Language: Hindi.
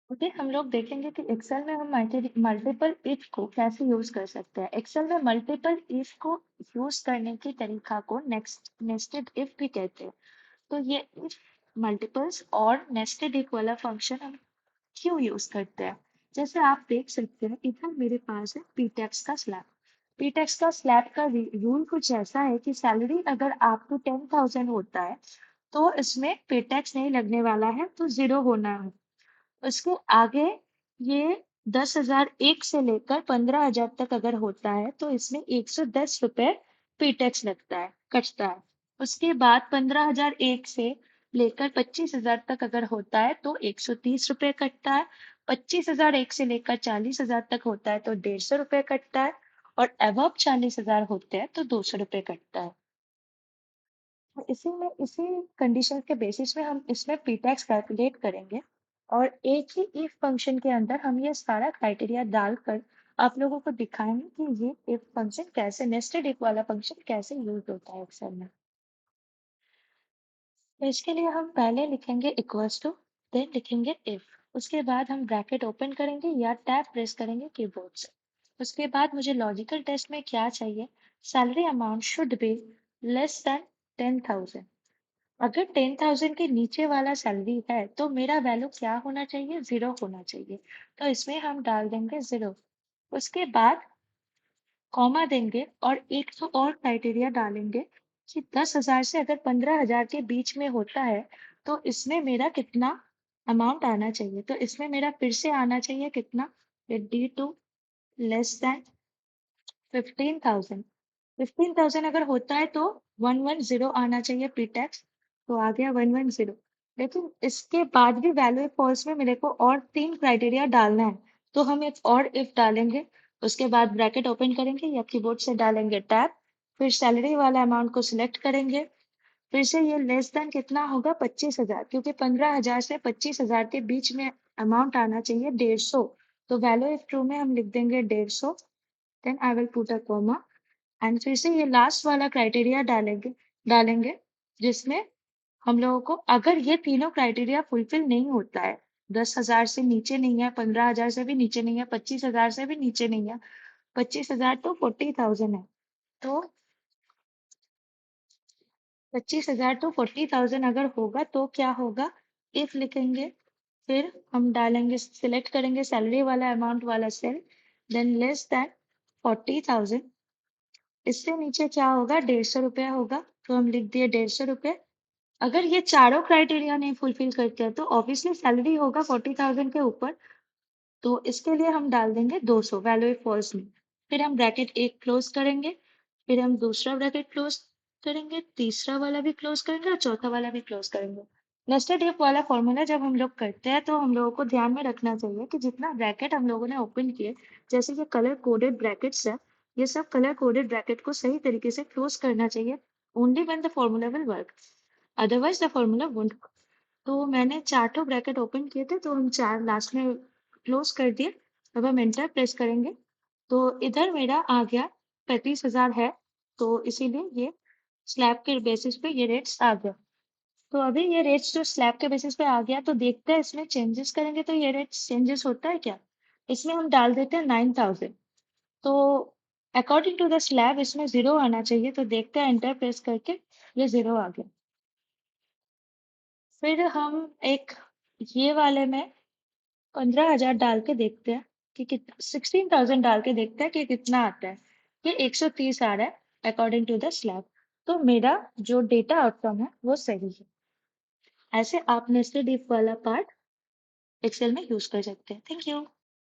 ओके, हम लोग देखेंगे कि एक्सेल में हम मल्टीपल इफ को कैसे यूज कर सकते हैं। एक्सेल में मल्टीपल इफ को यूज करने की तरीका को नेस्टेड इफ भी कहते हैं। तो ये इफ मल्टीपल्स और नेस्टेड इफ वाला फंक्शन हम क्यों यूज करते हैं? जैसे आप देख सकते हैं, इधर मेरे पास है पीटेक्स का स्लैब। पीटेक्स का स्लैब का रूल कुछ ऐसा है कि सैलरी अगर आपको 10,000 होता है तो इसमें पेटैक्स नहीं लगने वाला है, तो जीरो होना है। उसके आगे ये 10,000 एक से लेकर 15,000 तक अगर होता है तो इसमें 110 रुपए प्रीटैक्स लगता है, कटता है। उसके बाद 15,000 एक से लेकर 25,000 तक अगर होता है तो 130 रुपए कटता है। 25,000 एक से लेकर 40,000 तक होता है तो 150 रुपए कटता है। और अबव 40,000 होते हैं तो 200 रुपए कटता है। तो इसी कंडीशन के बेसिस में हम इसमें प्रीटैक्स कैलकुलेट करेंगे। और एक ही इफ फंक्शन के अंदर हम ये सारा क्राइटेरिया डालकर आप लोगों को दिखाएंगे कि ये इफ फंक्शन कैसे, नेस्टेड इफ वाला फंक्शन कैसे यूज होता है एक्सेल में। तो इसके लिए हम पहले लिखेंगे इक्वल्स टू, देन लिखेंगे इफ। उसके बाद हम ब्रैकेट ओपन करेंगे या टैब प्रेस करेंगे कीबोर्ड से। उसके बाद मुझे लॉजिकल टेस्ट में क्या चाहिए, salary amount should be less than 10,000। अगर 10,000 के नीचे वाला सैलरी है तो मेरा वैल्यू क्या होना चाहिए, जीरो होना चाहिए। तो इसमें हम डाल देंगे जीरो। उसके बाद कॉमा देंगे और एक तो और क्राइटेरिया डालेंगे कि 10,000 से अगर 15,000 के बीच में होता है तो इसमें मेरा कितना अमाउंट आना चाहिए। तो इसमें मेरा फिर से आना चाहिए कितना, D2 लेस देन 15,000। 15,000 अगर होता है तो 110 आना चाहिए प्री टैक्स। तो आ गया 110। लेकिन इसके बाद भी वैल्यू फॉल्स में मेरे को और तीन क्राइटेरिया डालना है। तो हम एक और इफ डालेंगे। उसके बाद ब्रैकेट ओपन करेंगे या कीबोर्ड से डालेंगे टैब। फिर सैलरी वाला अमाउंट को सिलेक्ट करेंगे। फिर से ये लेस देन कितना होगा, 25,000, क्योंकि 15,000 से 25,000 के बीच में अमाउंट आना चाहिए 150। तो वैल्यू इफ ट्रू में हम लिख देंगे 150। Then I will put a comma. And फिर से ये लास्ट वाला क्राइटेरिया डालेंगे डालेंगे जिसमें हम लोगों को, अगर ये तीनों क्राइटेरिया फुलफिल नहीं होता है, 10,000 से नीचे नहीं है, 15,000 से भी नीचे नहीं है, 25,000 से भी नीचे नहीं है, 25,000 तो 40,000 है, तो 25,000 तो 40,000 अगर होगा तो क्या होगा, इफ लिखेंगे। फिर हम डालेंगे, सिलेक्ट करेंगे सैलरी वाला अमाउंट वाला सेल, देन लेस देन 40,000। इससे नीचे क्या होगा, 150 रुपया होगा, तो हम लिख दिए 150 रुपये। अगर ये चारों क्राइटेरिया नहीं फुलफिल करते हैं तो ऑब्वियसली सैलरी होगा 40,000 के ऊपर। तो इसके लिए हम डाल देंगे 200 वैल्यू फॉल्स में। फिर हम ब्रैकेट एक क्लोज करेंगे। फिर हम दूसरा ब्रैकेट क्लोज करेंगे, तीसरा वाला भी क्लोज करेंगे और चौथा वाला भी क्लोज करेंगे। नेस्टेड इफ वाला फॉर्मूला जब हम लोग करते हैं तो हम लोगों को ध्यान में रखना चाहिए कि जितना ब्रैकेट हम लोगों ने ओपन किए, जैसे ये कलर कोडेड ब्रैकेट्स है, ये सब कलर कोडेड ब्रैकेट को सही तरीके से क्लोज करना चाहिए। Only when the formula will work, otherwise the formula won't. तो मैंने चार ब्रैकेट ओपन किए थे तो हम चार लास्ट में क्लोज कर दिए। अब हम एंटर प्रेस करेंगे तो इधर मेरा आ गया 35,000 है। तो इसीलिए ये स्लैब के बेसिस पे ये रेट्स आ गया। तो अभी ये रेट्स जो स्लैब के बेसिस पे आ गया तो देखते हैं इसमें चेंजेस करेंगे तो ये रेट्स चेंजेस होता है क्या। इसमें हम डाल देते हैं 9,000। तो अकॉर्डिंग टू द स्लैब इसमें जीरो आना चाहिए, तो देखते हैं एंटर प्रेस करके ये जीरो आ गया। फिर हम एक ये वाले में 15,000 डाल के देखते हैं कि कितना, 16,000 डाल के देखते हैं कि कितना आता है। ये 130 आ रहा है अकॉर्डिंग टू द स्लैब। तो मेरा जो डेटा आउटकम है वो सही है। ऐसे आप नेस्टेड इफ वाला पार्ट एक्सेल में यूज कर सकते हैं। Thank you.